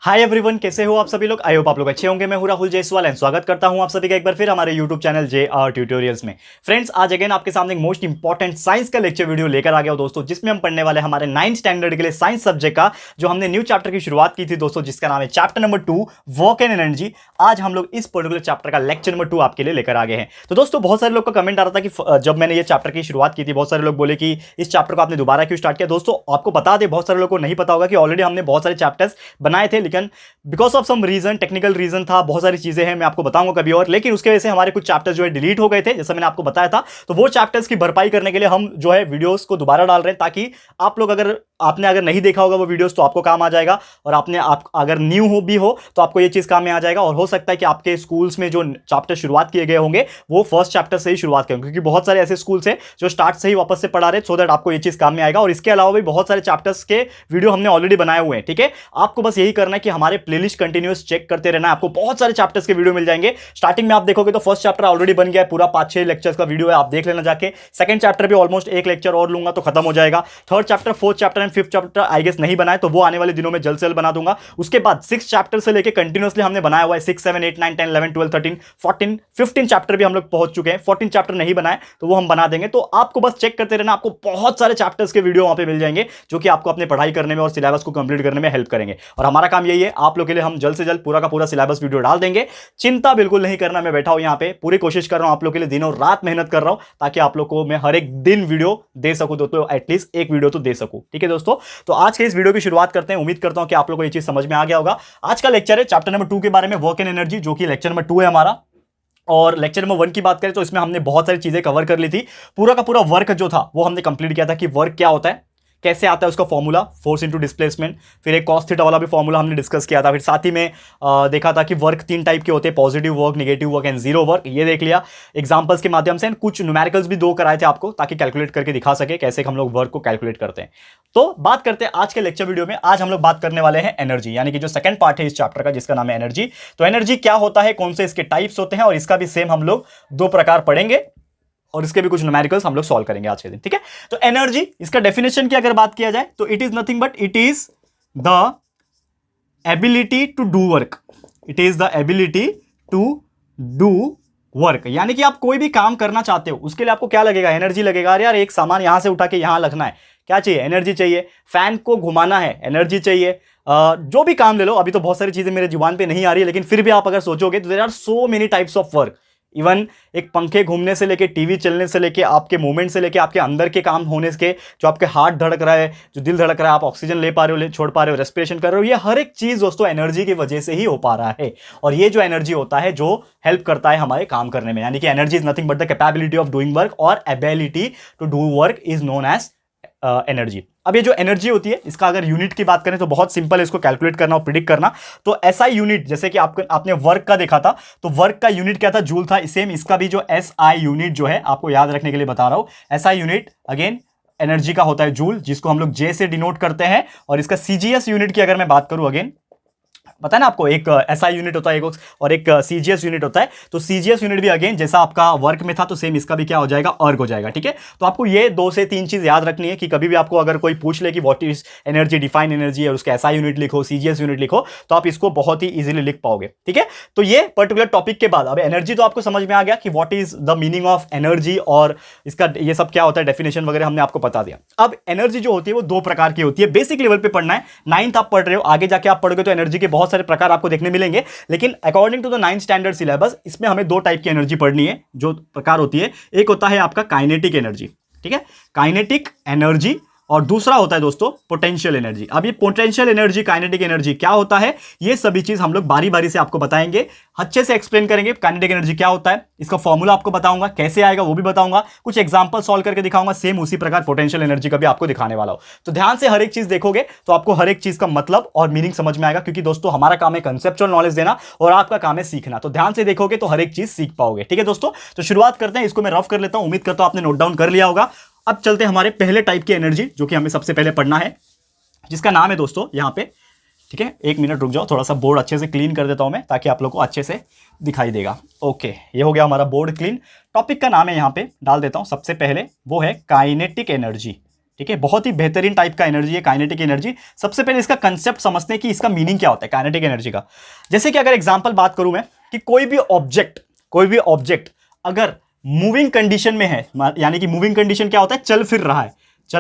Hi everyone, कैसे हो आप सभी लोग। आई होप आप लोग अच्छे होंगे। मैं हूं राहुल जायसवाल एंड स्वागत करता हूं आप सभी का एक बार फिर हमारे यूट्यूब चैनल JR ट्यूटोरियल्स में। फ्रेंड्स, आज अगेन आपके सामने एक मोस्ट इंपॉर्टेंट साइंस का लेक्चर वीडियो लेकर आ गया हूं दोस्तों, जिसमें हम पढ़ने वाले हमारे 9th स्टैंडर्ड के लिए साइंस सब्जेक्ट का जो हमने न्यू चैप्टर की शुरुआत की थी दोस्तों, जिसका नाम है chapter number 2 work and energy. आज हम लोग इस पर्टिकुलर चैप्टर का लेक्चर नंबर 2 आपके लिए लेकर आ गए हैं। तो दोस्तों, बहुत सारे लोग का कमेंट आ रहा था कि जब मैंने ये चैप्टर की शुरुआत की थी, बहुत सारे लोग बोले कि इस चैप्टर को आपने दोबारा क्यों स्टार्ट किया। दोस्तों, आपको बता दें, बहुत सारे लोगों को नहीं पता होगा कि ऑलरेडी हमने बहुत सारे चैप्टर्स बनाए थे, लेकिन because of some reason, technical reason था, बहुत सारी चीजें हैं, मैं आपको बताऊंगा कभी और। लेकिन उसके वजह से हमारे कुछ चैप्टर्स जो है डिलीट हो गए थे, जैसा मैंने आपको बताया था। तो वो चैप्टर्स की भरपाई करने के लिए हम जो है वीडियोस को दोबारा डाल रहे हैं, ताकि आप लोग आपने अगर नहीं देखा होगा वो वीडियोस, तो आपको काम आ जाएगा। और आप अगर न्यू हो भी हो तो आपको ये चीज काम में आ जाएगा। और हो सकता है कि आपके स्कूल्स में जो चैप्टर शुरुआत किए गए होंगे वो फर्स्ट चैप्टर से ही शुरुआत करें, क्योंकि बहुत सारे ऐसे स्कूल्स हैं जो स्टार्ट से ही वापस से पढ़ा रहे, सो दैट आपको ये चीज काम में आएगा। और इसके अलावा भी बहुत सारे चैप्टर्स के वीडियो हमने ऑलरेडी बनाए हुए हैं, ठीक है। आपको बस यही करना है कि हमारे प्लेलिस्ट कंटिन्यूअस चेक करते रहना। आपको बहुत सारे चैप्टर्स के वीडियो मिल जाएंगे। स्टार्टिंग में आप देखोगे तो फर्स्ट चैप्टर ऑलरेडी बन गया है, पूरा 5-6 लेक्चर्स का वीडियो है, आप देख लेना जाके। सेकंड चैप्टर भी ऑलमोस्ट एक लेक्चर और लूंगा तो खत्म हो जाएगा। Third chapter, fourth chapter and fifth chapter I guess नहीं बनाए, तो वो आने वाले दिनों में जल्द से जल्द बना दूंगा। उसके बाद 6 चैप्टर से लेकर कंटिन्यूअसली हमने बनाया हुआ है। 6, 7, 8, 9, 10, 11, 12, 13, 14, 15 चैप्टर भी हम लोग पहुंच चुके हैं। 14 चैप्टर नहीं बनाए तो वो हम बना देंगे। तो आपको बस चेक करते रहना, आपको बहुत सारे चैप्टर्स के वीडियो वहां पे मिल जाएंगे, जो कि आपको अपने पढ़ाई करने में और सिलेबस को कंप्लीट करने में हेल्प करेंगे। और हमारा काम यही है, आप लोग के लिए हम जल्द से जल्द पूरा का पूरा सिलेबस वीडियो डाल देंगे। चिंता बिल्कुल नहीं करना, मैं बैठा हूं यहाँ पे, पूरी कोशिश कर रहा हूं आप लोग के लिए, दिनों रात मेहनत कर रहा हूं, ताकि आप लोग को मैं हर एक दिन वीडियो दे सकूं, तो एटलीस्ट एक वीडियो तो दे सकूं, ठीक है दोस्तों। तो आज के इस वीडियो की शुरुआत करते हैं। उम्मीद करता हूं कि आप लोगों को ये चीज समझ में आ गया होगा। आज का लेक्चर है चैप्टर नंबर 2 के बारे में, वर्क एंड एनर्जी, जो कि लेक्चर नंबर 2 है हमारा। और लेक्चर नंबर 1 की बात करें तो इसमें हमने बहुत सारी चीजें कवर कर ली थी। पूरा का पूरा वर्क जो था वो हमने कंप्लीट किया था, कि वर्क क्या होता है, कैसे आता है उसका फॉर्मूला, फोर्स इनटू डिस्प्लेसमेंट। फिर एक कॉस थीटा वाला भी फॉर्मूला हमने डिस्कस किया था। फिर साथ ही में देखा था कि वर्क 3 टाइप के होते हैं, positive work, negative work and zero work, ये देख लिया एग्जांपल्स के माध्यम से। कुछ न्यूमेरिकल्स भी 2 कराए थे आपको, ताकि कैलकुलेट करके दिखा सके कैसे हम लोग वर्क को कैलकुलेट करते हैं। तो बात करते हैं आज के लेक्चर वीडियो में। आज हम लोग बात करने वाले हैं एनर्जी, यानी कि जो सेकंड पार्ट है इस चैप्टर का, जिसका नाम है एनर्जी। तो एनर्जी क्या होता है, कौन से इसके टाइप्स होते हैं, और इसका भी सेम हम लोग 2 प्रकार पढ़ेंगे, और इसके भी कुछ न्यूमेरिकल्स हम लोग सॉल्व करेंगे आज के दिन, ठीक है। तो एनर्जी, इसका डेफिनेशन की अगर बात किया जाए तो it is nothing but it is the ability to do work. It is the ability to do work, यानी कि आप कोई भी काम करना चाहते हो, उसके लिए आपको क्या लगेगा, एनर्जी लगेगा। अरे यार, एक सामान यहां से उठा के यहां रखना है, क्या चाहिए, एनर्जी चाहिए। फैन को घुमाना है, एनर्जी चाहिए। जो भी काम ले लो, अभी तो बहुत सारी चीजें मेरे जुबान पे नहीं आ रही है, लेकिन फिर भी आप अगर सोचोगे तो there are so many types of work. Even एक पंखे घूमने से लेके, टीवी चलने से लेके, आपके मूवमेंट से लेके, आपके अंदर के काम होने के, जो आपके हार्ट धड़क रहा है, जो दिल धड़क रहा है, आप ऑक्सीजन ले पा रहे हो, छोड़ पा रहे हो, रेस्पिरेशन कर रहे हो, ये हर एक चीज दोस्तों एनर्जी की वजह से ही हो पा रहा है। और ये जो एनर्जी होता है जो हेल्प करता है हमारे काम करने में, यानी कि energy is nothing but the capability of doing work, और ability to do work is known as energy. अब ये जो एनर्जी होती है, इसका अगर यूनिट की बात करें तो बहुत सिंपल है इसको कैलकुलेट करना और प्रिडिक्ट करना। तो एसआई यूनिट, जैसे कि आपने वर्क का देखा था, तो वर्क का यूनिट क्या था, जूल था। सेम इसका भी जो एसआई यूनिट जो है, आपको याद रखने के लिए बता रहा हूं, एसआई यूनिट अगेन एनर्जी का होता है जूल, जिसको हम लोग जे से डिनोट करते हैं। और इसका सीजीएस यूनिट की अगर मैं बात करूं, अगेन पता है ना आपको, एक एसआई यूनिट होता है और एक सीजीएस यूनिट होता है। तो सीजीएस यूनिट भी अगेन जैसा आपका वर्क में था, तो सेम इसका भी क्या हो जाएगा, अर्ग हो जाएगा, ठीक है। तो आपको ये 2 से 3 चीज याद रखनी है, कि कभी भी आपको अगर कोई पूछ ले कि what is energy, define energy, और उसका एसआई यूनिट लिखो, सीजीएस यूनिट लिखो, तो आप इसको बहुत ही इजीली लिख पाओगे, ठीक है। तो ये पर्टिकुलर टॉपिक के बाद अब एनर्जी तो आपको समझ में आ गया कि what is the meaning of energy, और इसका ये सब क्या होता है, डेफिनेशन वगैरह हमने आपको बता दिया। अब एनर्जी जो होती है वो 2 प्रकार की होती है। बेसिक लेवल पे पढ़ना है, 9th आप पढ़ रहे हो, आगे जाके आप पढ़ोगे तो एनर्जी के बहुत सारे प्रकार आपको देखने मिलेंगे। लेकिन according to the 9th standard syllabus, इसमें हमें 2 टाइप की एनर्जी पढ़नी है, जो प्रकार होती है। एक होता है आपका काइनेटिक एनर्जी, ठीक है, काइनेटिक एनर्जी, और दूसरा होता है दोस्तों पोटेंशियल एनर्जी। अब ये पोटेंशियल एनर्जी, काइनेटिक एनर्जी क्या होता है, ये सभी चीज हम लोग बारी बारी से आपको बताएंगे, अच्छे से एक्सप्लेन करेंगे। काइनेटिक एनर्जी क्या होता है, इसका फॉर्मूला आपको बताऊंगा, कैसे आएगा वो भी बताऊंगा, कुछ एग्जांपल सॉल्व करके दिखाऊंगा। सेम उसी प्रकार पोटेंशियल एनर्जी का भी आपको दिखाने वाला हूं। तो ध्यान से हर एक चीज देखोगे तो आपको हर एक चीज का मतलब और मीनिंग समझ में आएगा, क्योंकि दोस्तों हमारा काम है कंसेप्चुअल नॉलेज देना, और आपका काम है सीखना। तो ध्यान से देखोगे तो हर एक चीज सीख पाओगे, ठीक है दोस्तों। तो शुरुआत करते हैं, इसको मैं रफ कर लेता हूं, उम्मीद करता हूं आपने नोट डाउन कर लिया होगा। अब चलते हैं हमारे पहले टाइप की एनर्जी, जो कि हमें सबसे पहले पढ़ना है, जिसका नाम है दोस्तों यहां पे, ठीक है। 1 मिनट रुक जाओ, थोड़ा सा बोर्ड अच्छे से क्लीन कर देता हूं मैं, ताकि आप लोग को अच्छे से दिखाई देगा। ओके, ये हो गया हमारा बोर्ड क्लीन। टॉपिक का नाम है यहां पे डाल देता हूं, सबसे पहले वो है काइनेटिक एनर्जी, ठीक है, बहुत ही बेहतरीन टाइप का एनर्जी है काइनेटिक एनर्जी। सबसे पहले इसका कंसेप्ट समझते हैं कि इसका मीनिंग क्या होता है काइनेटिक एनर्जी का। जैसे कि अगर एग्जांपल बात करूं मैं कि कोई भी ऑब्जेक्ट अगर मूविंग कंडीशन में है, यानी कि मूविंग कंडीशन क्या होता है, चल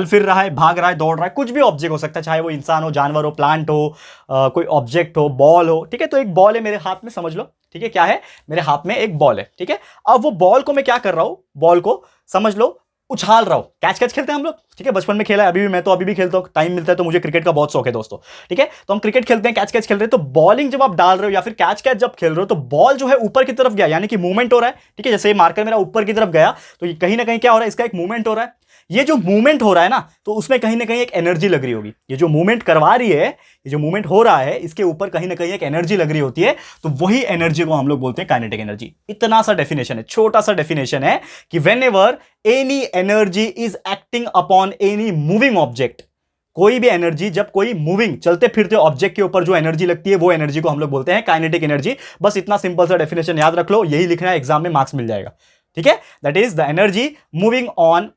फिर रहा है, भाग रहा है, दौड़ रहा है, कुछ भी ऑब्जेक्ट हो सकता है, चाहे वो इंसान हो, जानवर हो, प्लांट हो, कोई ऑब्जेक्ट हो, बॉल हो, ठीक है। तो एक बॉल है मेरे हाथ में, समझ लो, ठीक है, क्या है, मेरे हाथ में एक बॉल है, ठीक है। अब वो बॉल को मैं क्या कर रहा हूं, बॉल को समझ लो उछाल रहा हूं। कैच खेलते हैं हम लोग, ठीक है, बचपन में खेला है, अभी भी खेलता हूं, टाइम मिलता है तो मुझे क्रिकेट का बहुत शौक है दोस्तों, ठीक है। तो हम क्रिकेट खेलते हैं, कैच खेल रहे हैं, तो बॉलिंग जब आप डाल रहे हो या फिर कैच जब खेल रहे हो तो बॉल जो है ऊपर की तरफ गया, यानी कि मूवमेंट हो रहा है, ठीक है। जैसे ये मार्कर मेरा ऊपर की तरफ गया तो ये कहीं ना कहीं क्या हो रहा है, इसका एक मूवमेंट हो रहा है। ये जो मूवमेंट हो रहा है ना, तो उसमें कहीं ना कहीं एक एनर्जी लग रही होगी। ये जो मूवमेंट करवा रही है, ये जो मूवमेंट हो रहा है, इसके ऊपर कहीं ना कहीं एक एनर्जी लग रही होती है, तो वही एनर्जी को हम लोग बोलते हैं काइनेटिक एनर्जी। इतना सा डेफिनेशन है, छोटा सा डेफिनेशन है कि whenever any energy is acting upon any moving object, कोई भी एनर्जी जब कोई मूविंग चलते फिरते ऑब्जेक्ट के ऊपर जो एनर्जी लगती है वो एनर्जी को हम लोग बोलते हैं काइनेटिक एनर्जी। बस इतना सिंपल सा डेफिनेशन याद रख लो, यही लिखना है, एग्जाम में मार्क्स मिल जाएगा, ठीक है। That is the energy moving on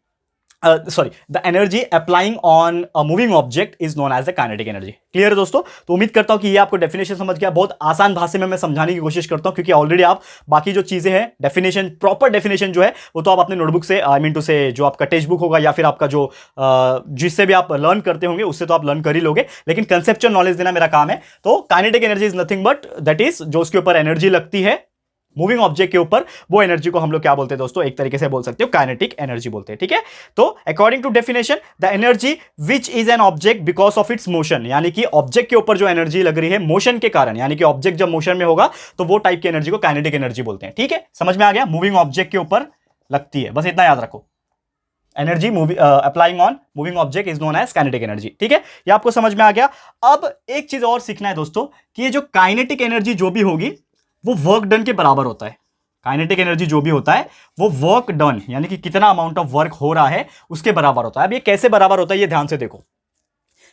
the energy applying on a moving object is known as the kinetic energy। Clear है दोस्तों? तो उम्मीद करता हूं कि ये आपको डेफिनेशन समझ गया। बहुत आसान भाषा में मैं समझाने की कोशिश करता हूं क्योंकि ऑलरेडी आप बाकी जो चीजें हैं, डेफिनेशन, प्रॉपर डेफिनेशन जो है वो तो आप अपने नोटबुक से, आई मीन टू से, जो आपका टेक्स्ट बुक होगा या फिर आपका जो जिससे भी आप लर्न करते होंगे उससे तो आप लर्न कर ही लोगे, लेकिन कंसेप्चुअल नॉलेज देना मेरा काम है। तो kinetic energy is nothing but that is जो उसके ऊपर एनर्जी लगती है मूविंग ऑब्जेक्ट के ऊपर, वो एनर्जी को हम लोग क्या बोलते हैं दोस्तों, एक तरीके से बोल सकते हो काइनेटिक एनर्जी बोलते हैं, ठीक है। तो according to definition, the energy which is an object because of its motion, यानी कि ऑब्जेक्ट के ऊपर जो एनर्जी लग रही है मोशन के कारण, यानी कि ऑब्जेक्ट जब मोशन में होगा तो वो टाइप की एनर्जी को काइनेटिक एनर्जी बोलते हैं, ठीक है। समझ में आ गया? मूविंग ऑब्जेक्ट के ऊपर लगती है, बस इतना याद रखो। Energy applying on moving object is known as kinetic energy, ठीक है। ये आपको समझ में आ गया। अब एक चीज और सीखना है दोस्तों कि ये जो काइनेटिक एनर्जी जो भी होगी वो वर्क डन के बराबर होता है। काइनेटिक एनर्जी जो भी होता है वो वर्क डन, यानी कि कितना अमाउंट ऑफ वर्क हो रहा है उसके बराबर होता है। अब ये कैसे बराबर होता है ये ध्यान से देखो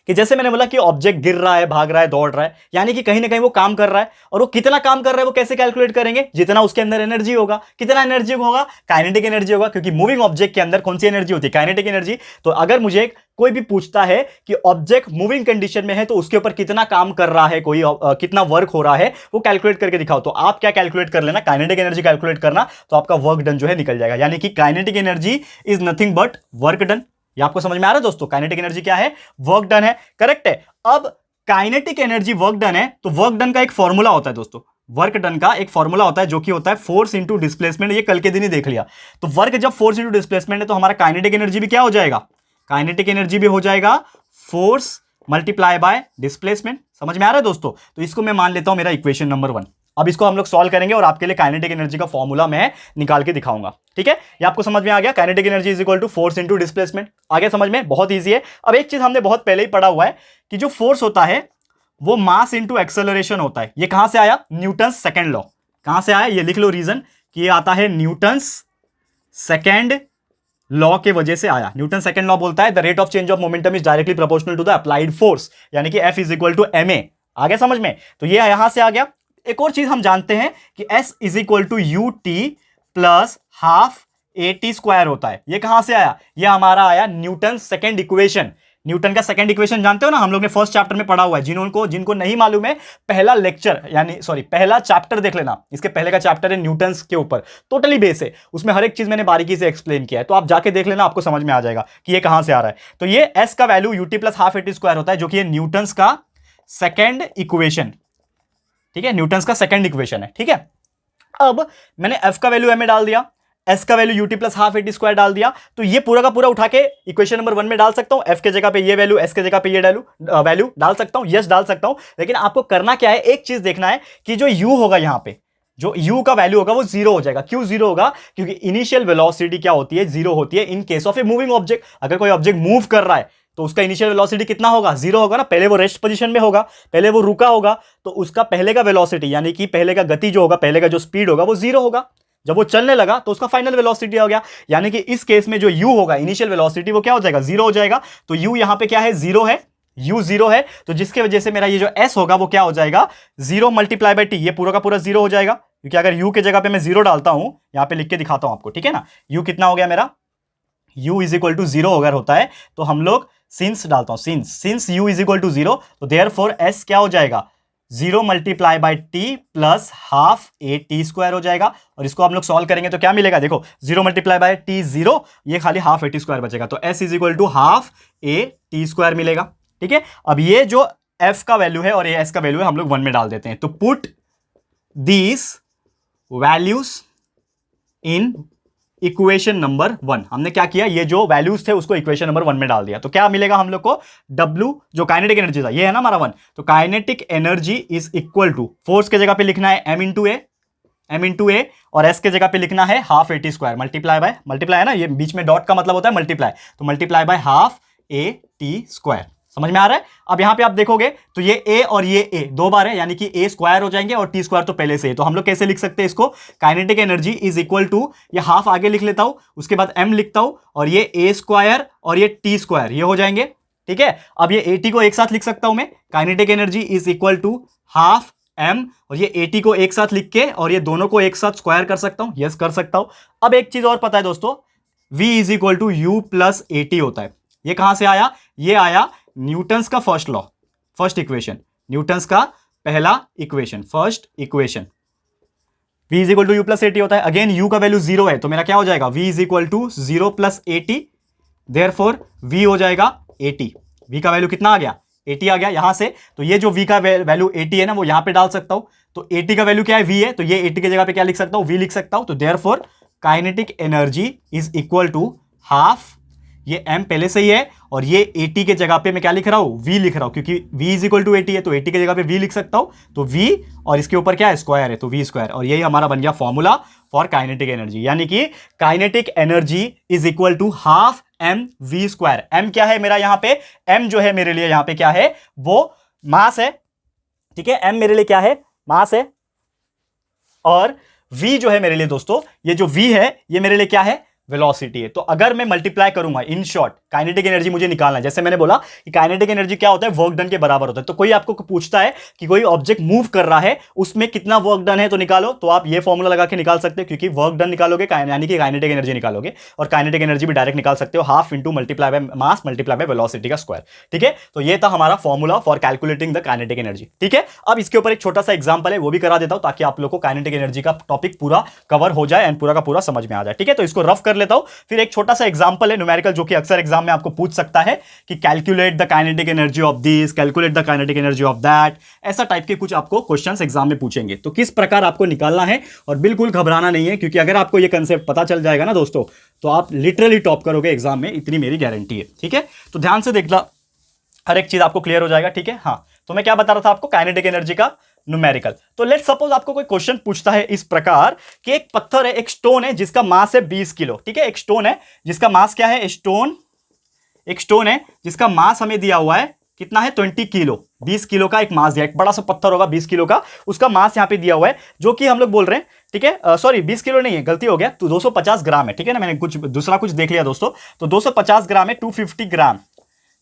कि जैसे मैंने बोला कि ऑब्जेक्ट गिर रहा है, भाग रहा है, दौड़ रहा है, यानी कि कहीं ना कहीं वो काम कर रहा है, और वो कितना काम कर रहा है वो कैसे कैलकुलेट करेंगे, जितना उसके अंदर एनर्जी होगा। कितना एनर्जी होगा? काइनेटिक एनर्जी होगा, क्योंकि मूविंग ऑब्जेक्ट के अंदर कौन सी एनर्जी होती है? Kinetic energy. तो अगर मुझे कोई भी पूछता है कि ऑब्जेक्ट मूविंग कंडीशन में है तो उसके ऊपर कितना काम कर रहा है, कोई कितना वर्क हो रहा है, वो कैलकुलेट करके दिखाओ, तो आप क्या कैलकुलेट कर लेना, काइनेटिक एनर्जी कैलकुलेट करना, तो आपका वर्क डन जो है निकल जाएगा। यानी कि kinetic energy is nothing but work done. ये आपको समझ में आ रहा है दोस्तों? काइनेटिक एनर्जी क्या है? वर्क डन है, करेक्ट है। अब काइनेटिक एनर्जी वर्क डन है तो वर्क डन का एक फॉर्मूला होता है दोस्तों, वर्क डन का एक फॉर्मूला होता है जो कि होता है फोर्स इंटू डिस्प्लेसमेंट। ये कल के दिन ही देख लिया। तो वर्क जब फोर्स इंटू डिस्प्लेसमेंट है तो हमारा काइनेटिक एनर्जी भी क्या हो जाएगा? काइनेटिक एनर्जी भी हो जाएगा फोर्स मल्टीप्लाई बाय डिस्प्लेसमेंट। समझ में आ रहा है दोस्तों? तो इसको मैं मान लेता हूं मेरा इक्वेशन नंबर 1। अब इसको हम लोग सॉल्व करेंगे और आपके लिए काइनेटिक एनर्जी का फॉर्मूला मैं निकाल के दिखाऊंगा, ठीक है। ये आपको समझ में आ गया? Kinetic energy is equal to force into displacement. आ गया समझ में? बहुत ईजी है। अब एक चीज हमने बहुत पहले ही पढ़ा हुआ है कि जो फोर्स होता है वो मास इंटू एक्सेलरेशन होता है। ये कहां से आया? Newton's second law. कहां से आया ये लिख लो रीजन, कि ये आता है न्यूटन्स सेकेंड लॉ के वजह से आया। न्यूटन सेकंड लॉ बोलता है the rate of change of momentum is directly proportional to the applied force, यानी कि F is equal to ma। आ गया समझ में? तो ये यहां से आ गया। एक और चीज हम जानते हैं कि S is equal to ut plus half at square होता है। ये कहां से आया? ये हमारा आया न्यूटन सेकंड इक्वेशन। न्यूटन का सेकंड इक्वेशन जानते हो ना, हम लोग ने फर्स्ट चैप्टर में पढ़ा हुआ है। जिनको नहीं मालूम है, पहला लेक्चर पहला चैप्टर देख लेना। इसके पहले का चैप्टर है न्यूटन्स के ऊपर, टोटली बेस है, उसमें हर एक चीज मैंने बारीकी से एक्सप्लेन किया है, तो आप जाके देख लेना, आपको समझ में आ जाएगा कि ये कहां से आ रहा है। तो ये एस का value UT plus half eighty square होता है, जो कि ये न्यूटन्स का सेकेंड इक्वेशन, ठीक है, न्यूटन्स का सेकेंड इक्वेशन है, ठीक है। अब मैंने एफ का वैल्यू में डाल दिया, एस का value UT plus half eighty square डाल दिया, तो ये पूरा का पूरा उठा के इक्वेशन नंबर 1 में डाल सकता हूं। एफ के जगह पे ये वैल्यू, एस के जगह पे ये वैल्यू डाल सकता हूं, यस डाल सकता हूं। लेकिन आपको करना क्या है, एक चीज देखना है कि जो यू होगा यहां पे, जो u का वैल्यू होगा वो जीरो हो जाएगा। क्यों जीरो होगा? क्योंकि इनिशियल वेलोसिटी क्या होती है? जीरो होती है in case of a moving object. अगर कोई ऑब्जेक्ट मूव कर रहा है तो उसका इनिशियल वेलोसिटी कितना होगा? जीरो होगा ना। पहले वो रेस्ट पोजीशन में होगा, पहले वो रुका होगा, तो उसका पहले का वेलोसिटी, यानी कि पहले का गति जो होगा, पहले का जो स्पीड होगा वो जीरो होगा। जब वो चलने लगा तो उसका फाइनल वेलोसिटी हो गया, यानी कि इस केस में जो u होगा इनिशियल वेलोसिटी वो क्या हो जाएगा? जीरो हो जाएगा। तो u यहां पे क्या है? जीरो है, u जीरो है, तो जिसके वजह से मेरा ये जो s होगा वो क्या हो जाएगा? जीरो मल्टीप्लाई बाय t, ये पूरा का पूरा जीरो हो जाएगा। क्योंकि अगर u के जगह पे मैं जीरो डालता हूं, यहां पे लिख के दिखाता हूं आपको, ठीक है ना। u कितना हो गया मेरा? u इज इक्वल टू 0 अगर होता है तो हम लोग सिंस डालता हूं, since u is equal to 0, तो देयरफॉर s क्या हो जाएगा, 0 multiply by T plus half A T square हो जाएगा। और इसको हम लोग सॉल्व करेंगे तो क्या मिलेगा, देखो 0 मल्टीप्लाई बाई टी 0, ये खाली हाफ ए टी स्क्वायर बचेगा, तो s is equal to half A T square मिलेगा। ठीक है, अब ये जो f का वैल्यू है और ये s का वैल्यू है हम लोग 1 में डाल देते हैं। तो put these values in equation number 1। हमने क्या किया, ये जो वैल्यूज थे उसको इक्वेशन नंबर 1 में डाल दिया, तो क्या मिलेगा हम लोग को, W जो काइनेटिक एनर्जी था, ये है ना हमारा 1, तो kinetic energy is equal to, force के जगह पे लिखना है m इंटू ए और s के जगह पे लिखना है half A T square, multiply है ना, ये बीच में डॉट का मतलब होता है मल्टीप्लाई, तो multiply by half A T square. समझ में आ रहा है। अब यहां पे आप देखोगे तो ये a और ये a दो बार है, यानी कि a स्क्वायर हो जाएंगे और t स्क्वायर तो पहले से है, तो हम लोग कैसे लिख सकते हैं इसको, kinetic energy is equal to, ये हाफ आगे लिख लेता हूं, उसके बाद m लिखता हूं और ये a स्क्वायर और ये t स्क्वायर ये हो जाएंगे। ठीक है, अब ये at को एक साथ लिख सकता हूं मैं, kinetic energy is equal to half m, और ये at को एक साथ लिख के और ये दोनों को एक साथ स्क्वायर कर सकता हूं, यस कर सकता हूं। अब एक चीज और पता है दोस्तों, v is equal to U plus A T होता है। ये कहां से आया, ये आया न्यूटन्स का first law, first equation, Newton's का पहला इक्वेशन, first equation, v is equal to U plus A T होता है। अगेन u का वैल्यू 0 है तो मेरा क्या हो जाएगा, v is equal to 0 plus A T, therefore v हो जाएगा 80। v का वैल्यू कितना आ गया, 80 आ गया यहां से, तो ये जो v का वैल्यू 80 है ना वो यहां पे डाल सकता हूं, तो 80 का वैल्यू क्या है, v है, तो ये 80 की जगह पे क्या लिख सकता हूं, v लिख सकता हूं, तो therefore kinetic energy is equal to half, ये m पहले से ही है और ये 80 के जगह पे मैं क्या लिख रहा हूं, v लिख रहा हूं, क्योंकि v इज इक्वल टू 80 है तो 80 के जगह पे v लिख सकता हूं, तो v और इसके ऊपर क्या है, स्क्वायर है, तो v स्क्वायर, और यही हमारा बन गया फॉर्मूला फॉर काइनेटिक एनर्जी, यानी कि kinetic energy is equal to half m v square. m क्या है मेरा यहां पे, m जो है मेरे लिए यहां पे क्या है, वो मास है। ठीक है, m मेरे लिए क्या है, मास है, और v जो है मेरे लिए दोस्तों, ये जो v है ये मेरे लिए क्या है, वेलोसिटी है। तो अगर मैं मल्टीप्लाई करूंगा, इन शॉर्ट काइनेटिक एनर्जी मुझे निकालना है, जैसे मैंने बोला कि काइनेटिक एनर्जी क्या होता है, वर्क डन के बराबर होता है। तो कोई आपको पूछता है कि कोई ऑब्जेक्ट मूव कर रहा है उसमें कितना वर्क डन है तो निकालो, तो आप ये फॉर्मूला लगा के निकाल सकते हो, क्योंकि वर्क डन निकालोगे यानी कि काइनेटिक एनर्जी निकालोगे, और काइनेटिक एनर्जी भी डायरेक्ट निकाल सकते हो, half into multiply by mass multiply by velocity का स्क्वायर। ठीक है, तो ये था हमारा formula for calculating the kinetic energy. ठीक है, अब इसके ऊपर एक छोटा सा एग्जांपल है वो भी करा देता हूं ताकि आप लोग को काइनेटिक एनर्जी का टॉपिक पूरा कवर हो जाए एंड पूरा का पूरा समझ में आ जाए। ठीक है, तो इसको रफ कर लेता हूं, फिर एक छोटा सा एग्जांपल है न्यूमेरिकल जो कि अक्सर एग्जाम में आपको पूछ सकता है कि calculate the kinetic energy of this, calculate the kinetic energy of that, ऐसा टाइप के कुछ आपको क्वेश्चंस एग्जाम में पूछेंगे, तो किस प्रकार आपको निकालना है, और बिल्कुल घबराना नहीं है, क्योंकि अगर आपको ये कंसेप्ट पता चल जाएगा ना दोस्तों तो आप लिटरली टॉप करोगे एग्जाम में, इतनी मेरी गारंटी है। ठीक है, तो ध्यान से देखना, हर एक चीज आपको क्लियर हो जाएगा। ठीक है, हाँ, तो मैं क्या बता रहा था आपको, काइनेटिक एनर्जी का न्यूमेरिकल। तो लेट्स सपोज आपको कोई क्वेश्चन पूछता है इस प्रकार कि एक पत्थर है, एक स्टोन है जिसका मास है 20 किलो। ठीक है, एक स्टोन है जिसका मास क्या है, एक स्टोन है जिसका मास हमें दिया हुआ है कितना है, 20 किलो, 20 किलो का एक मास दिया, एक बड़ा सा पत्थर होगा 20 किलो का, उसका मास यहां पे दिया हुआ है, जो कि हम लोग बोल रहे हैं। ठीक है, सॉरी 20 किलो नहीं है, गलती हो गया, तो 250 ग्राम है। ठीक है ना, मैंने कुछ दूसरा कुछ देख लिया दोस्तों, तो 250 ग्राम है, 250 ग्राम।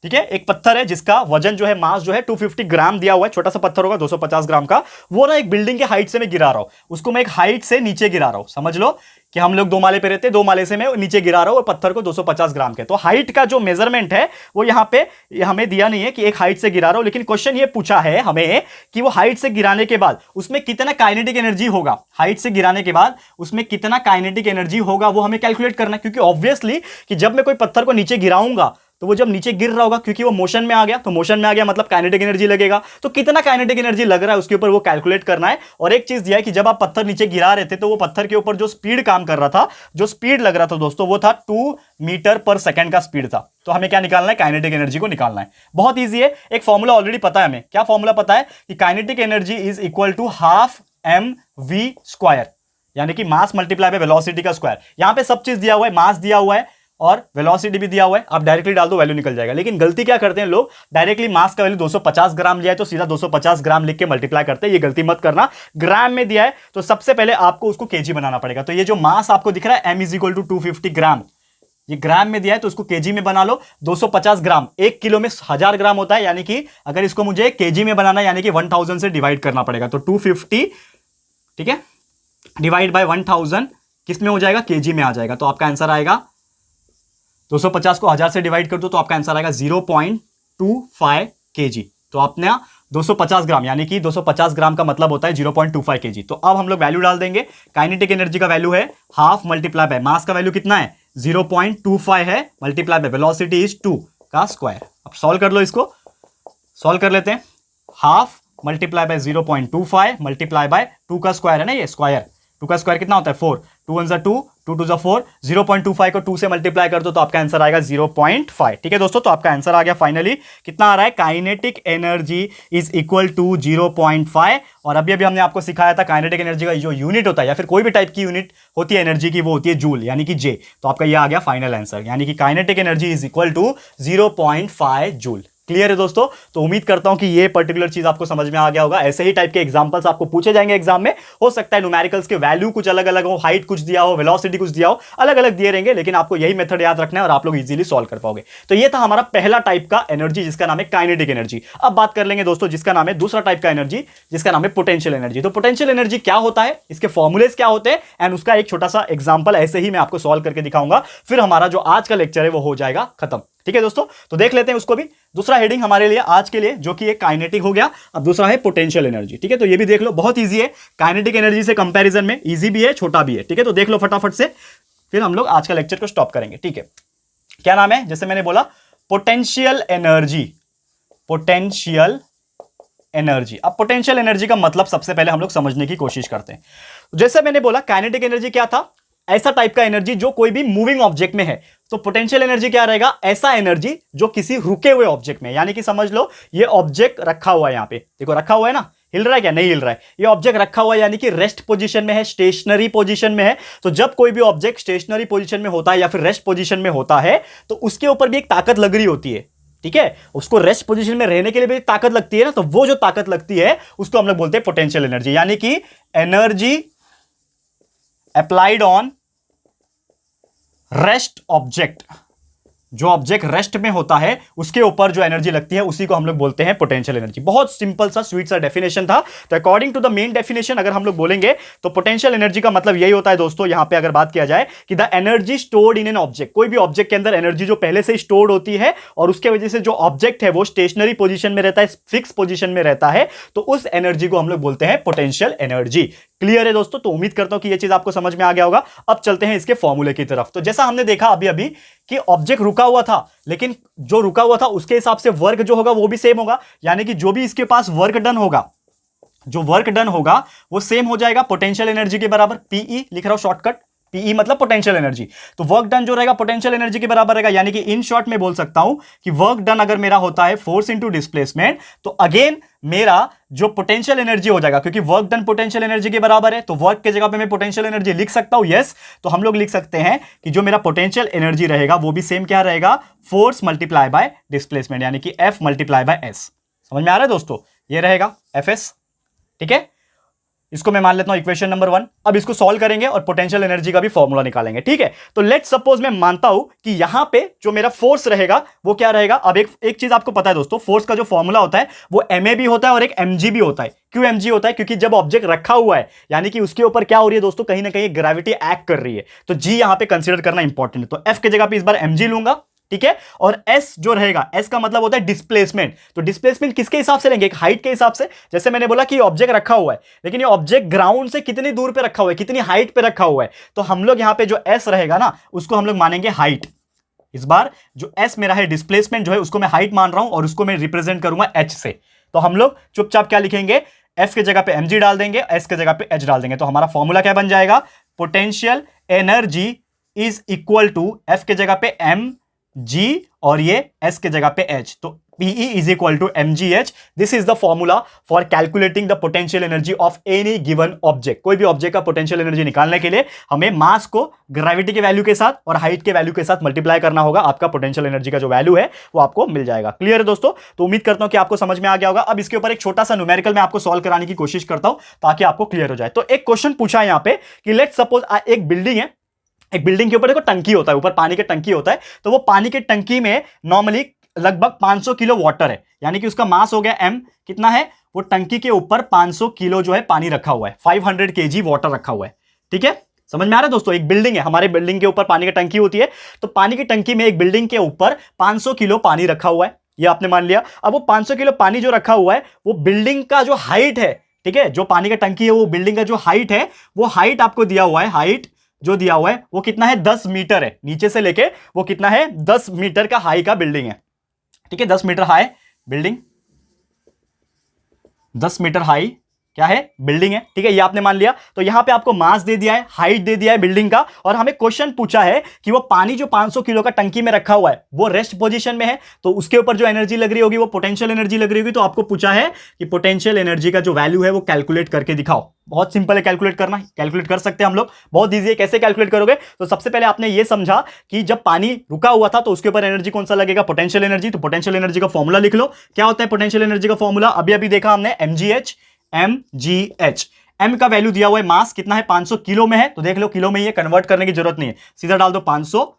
ठीक है, एक पत्थर है जिसका वजन जो है, मास जो है 250 ग्राम दिया हुआ है, छोटा सा पत्थर होगा 250 ग्राम का, वो ना एक बिल्डिंग के हाइट से मैं गिरा रहा हूं, उसको मैं एक हाइट से नीचे गिरा रहा हूं। समझ लो कि हम लोग 2 माले पे रहते हैं, 2 माले से मैं नीचे गिरा रहा हूं और पत्थर को 250 ग्राम के, तो हाइट का जो मेजरमेंट है वो यहां पे हमें दिया नहीं है कि एक हाइट से गिरा रहा हूं, लेकिन क्वेश्चन ये पूछा है हमें कि वो हाइट से गिराने के बाद उसमें कितना काइनेटिक एनर्जी होगा, हाइट से गिराने के बाद उसमें कितना काइनेटिक एनर्जी होगा वो हमें कैलकुलेट करना है, क्योंकि ऑब्वियसली कि जब मैं कोई पत्थर को नीचे गिराऊंगा तो वो जब नीचे गिर रहा होगा, क्योंकि वो मोशन में आ गया, तो मोशन में आ गया मतलब काइनेटिक एनर्जी लगेगा, तो कितना काइनेटिक एनर्जी लग रहा है उसके ऊपर वो कैलकुलेट करना है। और एक चीज दिया है कि जब आप पत्थर नीचे गिरा रहे थे तो वो पत्थर के ऊपर जो स्पीड काम कर रहा था, जो स्पीड लग रहा था दोस्तों, वो था 2 मीटर पर सेकंड का स्पीड था। तो हमें क्या निकालना है, काइनेटिक एनर्जी को निकालना है। बहुत ईजी है, एक फॉर्मूला ऑलरेडी पता है हमें, क्या फॉर्मूला पता है कि kinetic energy is equal to half M V square, यानी कि मास मल्टीप्लाई बाय वेलोसिटी का स्क्वायर। यहां पे सब चीज दिया हुआ है, मास दिया हुआ है और वेलोसिटी भी दिया हुआ है, आप डायरेक्टली डाल दो वैल्यू निकल जाएगा। लेकिन गलती क्या करते हैं लोग, डायरेक्टली मास का वैल्यू 250 ग्राम लिया है तो सीधा 250 ग्राम लिख के मल्टीप्लाई करते हैं, ये गलती मत करना। ग्राम में दिया है तो सबसे पहले आपको उसको केजी बनाना पड़ेगा। तो ये जो मास आपको दिख रहा है m इज इक्वल टू 250 ग्राम, ये ग्राम में दिया है तो उसको केजी में बना लो। 250 ग्राम, 1 किलो में 1000 ग्राम होता है, यानी कि अगर इसको मुझे केजी में बनाना है यानी कि 1000 से डिवाइड करना पड़ेगा, तो 250 ठीक है डिवाइड बाय 1000 किस में हो जाएगा, केजी में आ जाएगा, तो आपका आंसर आएगा 250 को 1000 से डिवाइड कर दो तो आपका आंसर आएगा 0.25 kg। तो आपने 250 ग्राम, यानी कि 250 ग्राम का मतलब होता है 0.25 kg। तो अब हम लोग वैल्यू डाल देंगे। काइनेटिक एनर्जी का वैल्यू है हाफ मल्टीप्लाई बाय मास का वैल्यू कितना है 0.25 है, मल्टीप्लाई बाय वेलोसिटी इज 2 का स्क्वायर। अब सॉल्व कर लो, इसको सॉल्व कर लेते हैं। Half multiply by 0.25 multiply by 2 का स्क्वायर है ना, ये स्क्वायर 2 का स्क्वायर कितना होता है 4, 2 1 2, 2 2 4, 0.25 को 2 से मल्टीप्लाई कर दो तो आपका आंसर आएगा 0.5। ठीक है दोस्तों, तो आपका आंसर आ गया फाइनली। कितना आ रहा है, kinetic energy is equal to 0.5। और अभी अभी हमने आपको सिखाया था काइनेटिक एनर्जी का जो यूनिट होता है या फिर कोई भी टाइप की यूनिट होती है एनर्जी की, वो होती है जूल यानी कि जे। तो आपका ये आ गया फाइनल आंसर, यानी कि kinetic energy is equal to 0.5 joule. Clear है दोस्तों? तो उम्मीद करता हूं कि ये पर्टिकुलर चीज आपको समझ में आ गया होगा। ऐसे ही टाइप के एग्जांपल्स आपको पूछे जाएंगे एग्जाम में। हो सकता है न्यूमेरिकल्स के वैल्यू कुछ अलग अलग हो, हाइट कुछ दिया हो, वेलोसिटी कुछ दिया हो, अलग अलग दिए रहेंगे, लेकिन आपको यही मेथड याद रखना है और आप लोग इजीली सॉल्व कर पाओगे। तो ये था हमारा पहला टाइप का एनर्जी जिसका नाम है काइनेटिक एनर्जी। अब बात कर लेंगे दोस्तों जिसका नाम है दूसरा टाइप का एनर्जी जिसका नाम है पोटेंशियल एनर्जी। तो पोटेंशियल एनर्जी क्या होता है, इसके फॉर्मूलेस क्या होते हैं, एंड उसका एक छोटा सा एग्जांपल ऐसे ही मैं आपको सॉल्व करके दिखाऊंगा। फिर हमारा जो आज का लेक्चर है वो हो जाएगा खत्म। ठीक है दोस्तों, तो देख लेते हैं उसको भी। दूसरा हेडिंग हमारे लिए आज के लिए जो कि एक काइनेटिक हो गया, अब दूसरा है पोटेंशियल एनर्जी। ठीक है, तो ये भी देख लो, बहुत इजी है। काइनेटिक एनर्जी से कंपैरिजन में इजी भी है, छोटा भी है। ठीक है, तो देख लो फटाफट से, फिर हम लोग आज का लेक्चर को स्टॉप करेंगे। ठीक है, क्या नाम है, जैसे मैंने बोला पोटेंशियल एनर्जी। पोटेंशियल एनर्जी, अब पोटेंशियल एनर्जी का मतलब सबसे पहले हम लोग समझने की कोशिश करते हैं। जैसे मैंने बोला काइनेटिक एनर्जी क्या था, ऐसा टाइप का एनर्जी जो कोई भी मूविंग ऑब्जेक्ट में है। तो पोटेंशियल एनर्जी क्या रहेगा, ऐसा एनर्जी जो किसी रुके हुए ऑब्जेक्ट में, यानी कि समझ लो ये ऑब्जेक्ट रखा हुआ है, यहां पे देखो रखा हुआ है ना, हिल रहा है क्या, नहीं हिल रहा है, ये ऑब्जेक्ट रखा हुआ है यानी कि रेस्ट पोजीशन में है, स्टेशनरी पोजीशन में है। तो जब कोई भी ऑब्जेक्ट स्टेशनरी पोजीशन में होता है या फिर रेस्ट पोजीशन में होता है तो उसके ऊपर भी एक ताकत लग रही होती है। ठीक है, उसको रेस्ट पोजीशन में रहने के लिए भी ताकत लगती है ना, तो वो जो ताकत लगती है उसको हम लोग बोलते हैं पोटेंशियल एनर्जी, यानी कि energy applied on rest object. जो ऑब्जेक्ट रेस्ट में होता है उसके ऊपर जो एनर्जी लगती है उसी को हम लोग बोलते हैं पोटेंशियल एनर्जी। बहुत सिंपल सा स्वीट सा डेफिनेशन था। तो according to the main definition अगर हम लोग बोलेंगे तो पोटेंशियल एनर्जी का मतलब यही होता है दोस्तों, यहां पे अगर बात किया जाए कि the energy stored in an object, कोई भी ऑब्जेक्ट के अंदर एनर्जी जो पहले से स्टोर्ड होती है और उसके वजह से जो ऑब्जेक्ट है वो स्टेशनरी पोजीशन में रहता है, फिक्स पोजीशन में रहता है, तो उस एनर्जी को हम लोग बोलते हैं पोटेंशियल एनर्जी। क्लियर है दोस्तों? तो उम्मीद करता हूं कि यह चीज आपको समझ में आ गया होगा। अब चलते हैं इसके फॉर्मूले की तरफ। तो जैसा हमने देखा अभी अभी कि ऑब्जेक्ट रुका हुआ था, लेकिन जो रुका हुआ था उसके हिसाब से वर्क जो होगा वो भी सेम होगा, यानी कि जो भी इसके पास वर्क डन होगा, जो वर्क डन होगा वो सेम हो जाएगा पोटेंशियल एनर्जी के बराबर। पीई लिख रहा हूं शॉर्टकट, पीई मतलब पोटेंशियल एनर्जी। तो वर्क डन जो रहेगा पोटेंशियल एनर्जी के बराबर रहेगा, यानी कि इन शॉर्ट में बोल सकता हूं कि वर्क डन अगर मेरा होता है फोर्स इंटू डिस्प्लेसमेंट, तो अगेन मेरा जो पोटेंशियल एनर्जी हो जाएगा, क्योंकि वर्क डन पोटेंशियल एनर्जी के बराबर है, तो वर्क के जगह पे मैं पोटेंशियल एनर्जी लिख सकता हूं। यस, तो हम लोग लिख सकते हैं कि जो मेरा पोटेंशियल एनर्जी रहेगा वो भी सेम क्या रहेगा, फोर्स मल्टीप्लाई बाय डिस्प्लेसमेंट, यानी कि एफ मल्टीप्लाई बाय एस। समझ में आ रहा है दोस्तों? ये रहेगा एफ एस। ठीक है, इसको मैं मान लेता हूं इक्वेशन नंबर 1। अब इसको सॉल्व करेंगे और पोटेंशियल एनर्जी का भी फॉर्मूला निकालेंगे। ठीक है, तो लेट्स सपोज मैं मानता हूं कि यहां पे जो मेरा फोर्स रहेगा वो क्या रहेगा। अब एक चीज आपको पता है दोस्तों, फोर्स का जो फॉर्मूला होता है वो ma भी होता है और एक mg भी होता है। क्यों mg होता है? क्योंकि जब ऑब्जेक्ट रखा हुआ है यानी कि उसके ऊपर क्या हो रही है दोस्तों, कहीं ना कहीं ग्रेविटी एक्ट कर रही है, तो g यहां पे कंसीडर करना इंपॉर्टेंट है। तो f की जगह पे इस बार mg लूंगा। ठीक है, और s जो रहेगा, s का मतलब होता है डिस्प्लेसमेंट। तो डिस्प्लेसमेंट किसके हिसाब से लेंगे, एक हाइट के हिसाब से। जैसे मैंने बोला कि ऑब्जेक्ट रखा हुआ है, लेकिन ये ऑब्जेक्ट ग्राउंड से कितनी दूर पे रखा हुआ है, कितनी हाइट पे रखा हुआ है, तो हम लोग यहां पे जो s रहेगा ना उसको हम लोग मानेंगे हाइट। इस बार जो s मेरा है डिस्प्लेसमेंट जो है उसको मैं हाइट मान रहा हूं और उसको मैं रिप्रेजेंट करूंगा h से। तो हम लोग चुपचाप क्या लिखेंगे, f की जगह पे mg डाल देंगे, s की जगह पे h डाल देंगे। तो हमारा फॉर्मूला क्या बन जाएगा, potential energy is equal to f की जगह पे m G और ये S के जगह पे H, तो PE is equal to mgh। This is the formula for calculating the potential energy of any given object. कोई भी ऑब्जेक्ट का पोटेंशियल एनर्जी निकालने के लिए हमें मास को ग्रेविटी के वैल्यू के साथ और हाइट के वैल्यू के साथ मल्टीप्लाई करना होगा। आपका पोटेंशियल एनर्जी का जो वैल्यू है वो आपको मिल जाएगा। क्लियर है दोस्तों? तो उम्मीद करता हूं कि आपको समझ में आ गया होगा। अब इसके ऊपर एक छोटा सा न्यूमेरिकल मैं आपको सॉल्व कराने की कोशिश करता हूं ताकि आपको क्लियर हो जाए। तो एक क्वेश्चन पूछा है यहां पे कि लेट्स सपोज एक बिल्डिंग है, एक बिल्डिंग के ऊपर देखो टंकी होता है, ऊपर पानी की टंकी होता है, तो वो पानी की टंकी में नॉर्मली लगभग 500 किलो वाटर है, यानी कि उसका मास हो गया m। कितना है, वो टंकी के ऊपर 500 किलो जो है पानी रखा हुआ है, 500 kg वाटर रखा हुआ है। ठीक है, समझ में आ रहा है दोस्तों? एक बिल्डिंग है, हमारे बिल्डिंग के ऊपर पानी की टंकी होती है, तो पानी की टंकी में एक बिल्डिंग के ऊपर 500 किलो पानी रखा हुआ है, ये आपने मान लिया। अब वो 500 किलो पानी जो रखा हुआ है वो बिल्डिंग का जो हाइट है, ठीक है, जो पानी का टंकी है वो बिल्डिंग का जो हाइट है, वो हाइट आपको दिया हुआ है, हाइट जो दिया हुआ है वो कितना है, 10 मीटर है, नीचे से लेके वो कितना है, 10 मीटर का हाई का बिल्डिंग है, ठीक है, 10 metre high building, 10 metre high क्या है, बिल्डिंग है, ठीक है, ये आपने मान लिया। तो यहां पे आपको मास दे दिया है, हाइट दे दिया है बिल्डिंग का, और हमें क्वेश्चन पूछा है कि वो पानी जो 500 किलो का टंकी में रखा हुआ है वो रेस्ट पोजीशन में है, तो उसके ऊपर जो एनर्जी लग रही होगी वो पोटेंशियल एनर्जी लग रही होगी। तो आपको पूछा है कि पोटेंशियल एनर्जी का जो वैल्यू है वो कैलकुलेट करके दिखाओ। बहुत सिंपल है कैलकुलेट करना, कैलकुलेट कर सकते हैं हम लोग, बहुत ईजी है। कैसे कैलकुलेट करोगे? तो सबसे पहले आपने ये समझा कि जब पानी रुका हुआ था तो उसके ऊपर एनर्जी कौन सा लगेगा, पोटेंशियल एनर्जी। तो पोटेंशियल एनर्जी का फॉर्मूला लिख लो। क्या होता है पोटेंशियल एनर्जी का फॉर्मूला? अभी अभी देखा हमने, mgh। m का वैल्यू दिया हुआ है, मास कितना है, 500 किलो में है, तो देख लो किलो में, ये कन्वर्ट करने की जरूरत नहीं है, सीधा डाल दो 500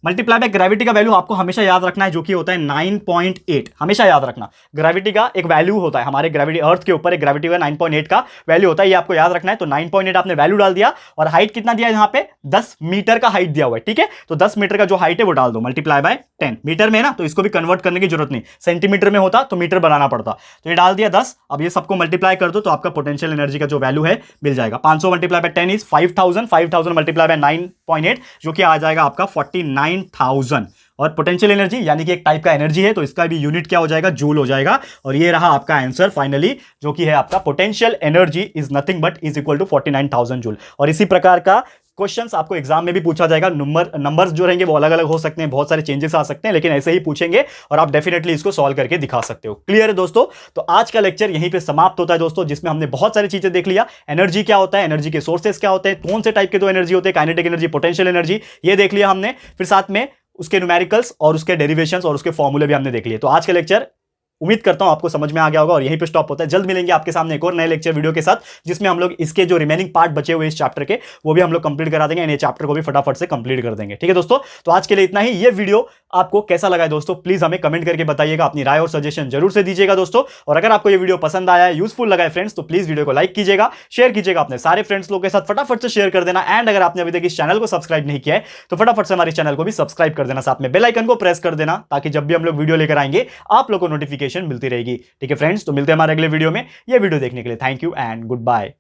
मल्टीप्लाई बाय ग्रेविटी का वैल्यू आपको हमेशा याद रखना है, जो कि होता है 9.8। हमेशा याद रखना, ग्रेविटी का एक वैल्यू होता है, हमारे ग्रेविटी अर्थ के ऊपर एक ग्रेविटी का 9.8 का वैल्यू होता है, ये आपको याद रखना है। तो 9.8 आपने वैल्यू डाल दिया, और हाइट कितना दिया है यहाँ पे, 10 मीटर का हाइट दिया हुआ है, ठीक है। तो 10 मीटर का जो हाइट है वो डाल दो, मल्टीप्लाई बाय 10, मीटर में है ना, तो इसको भी कन्वर्ट करने की जरूरत नहीं, सेंटीमीटर में होता तो मीटर बनाना पड़ता। तो ये डाल दिया 10, अब ये सबको मल्टीप्लाई कर दो तो आपका पोटेंशियल एनर्जी का जो वैल्यू है मिल जाएगा। 500 multiply by 10 is 5000, 5000 multiply by 9.8 जो कि आ जाएगा आपका 49,000। और पोटेंशियल एनर्जी यानी कि एक टाइप का एनर्जी है, तो इसका भी यूनिट क्या हो जाएगा, जूल हो जाएगा। और ये रहा आपका आंसर फाइनली, जो कि है आपका potential energy is nothing but is equal to 49,000 joule. और इसी प्रकार का क्वेश्चंस आपको एग्जाम में भी पूछा जाएगा। नंबर्स जो रहेंगे वो अलग अलग हो सकते हैं, बहुत सारे चेंजेस आ सकते हैं, लेकिन ऐसे ही पूछेंगे और आप डेफिनेटली इसको सॉल्व करके दिखा सकते हो। क्लियर है दोस्तों? तो आज का लेक्चर यहीं पे समाप्त होता है दोस्तों, जिसमें हमने बहुत सारी चीजें देख लिया। एनर्जी क्या होता है, एनर्जी के सोर्सेस क्या होते हैं, कौन से टाइप के दो एनर्जी होते हैं, काइनेटिक एनर्जी, पोटेंशियल एनर्जी, ये देख लिया हमने। फिर साथ में उसके न्यूमेरिकल्स और उसके डेरिवेशंस और उसके फॉर्मूले भी हमने देख लिए। तो आज का लेक्चर उम्मीद करता हूं आपको समझ में आ गया होगा और यहीं पे स्टॉप होता है। जल्द मिलेंगे आपके सामने एक और नए लेक्चर वीडियो के साथ, जिसमें हम लोग इसके जो रिमेनिंग पार्ट बचे हुए इस चैप्टर के वो भी हम लोग कंप्लीट करा देंगे, यानी चैप्टर को भी फटाफट से कंप्लीट कर देंगे। ठीक है दोस्तों, तो आज के लिए इतना ही। ये वीडियो आपको कैसा लगा है दोस्तों, प्लीज हमें कमेंट करके बताइएगा, अपनी राय और सजेशन जरूर से दीजिएगा दोस्तों। और अगर आपको ये वीडियो पसंद आया है, यूजफुल लगा है फ्रेंड्स, तो प्लीज वीडियो को लाइक कीजिएगा, शेयर कीजिएगा अपने सारे फ्रेंड्स लोग के साथ, फटाफट से शेयर कर देना। एंड अगर आपने अभी तक इस चैनल को सब्सक्राइब नहीं किया है तो फटाफट से हमारे चैनल को भी सब्सक्राइब कर देना, साथ में बेल आइकन को प्रेस कर देना, ताकि जब भी हम लोग वीडियो लेकर आएंगे आप लोग को नोटिफिकेशन मिलती रहेगी। ठीक है फ्रेंड्स, तो मिलते हैं हमारे अगले वीडियो में। ये वीडियो देखने के लिए thank you and good bye.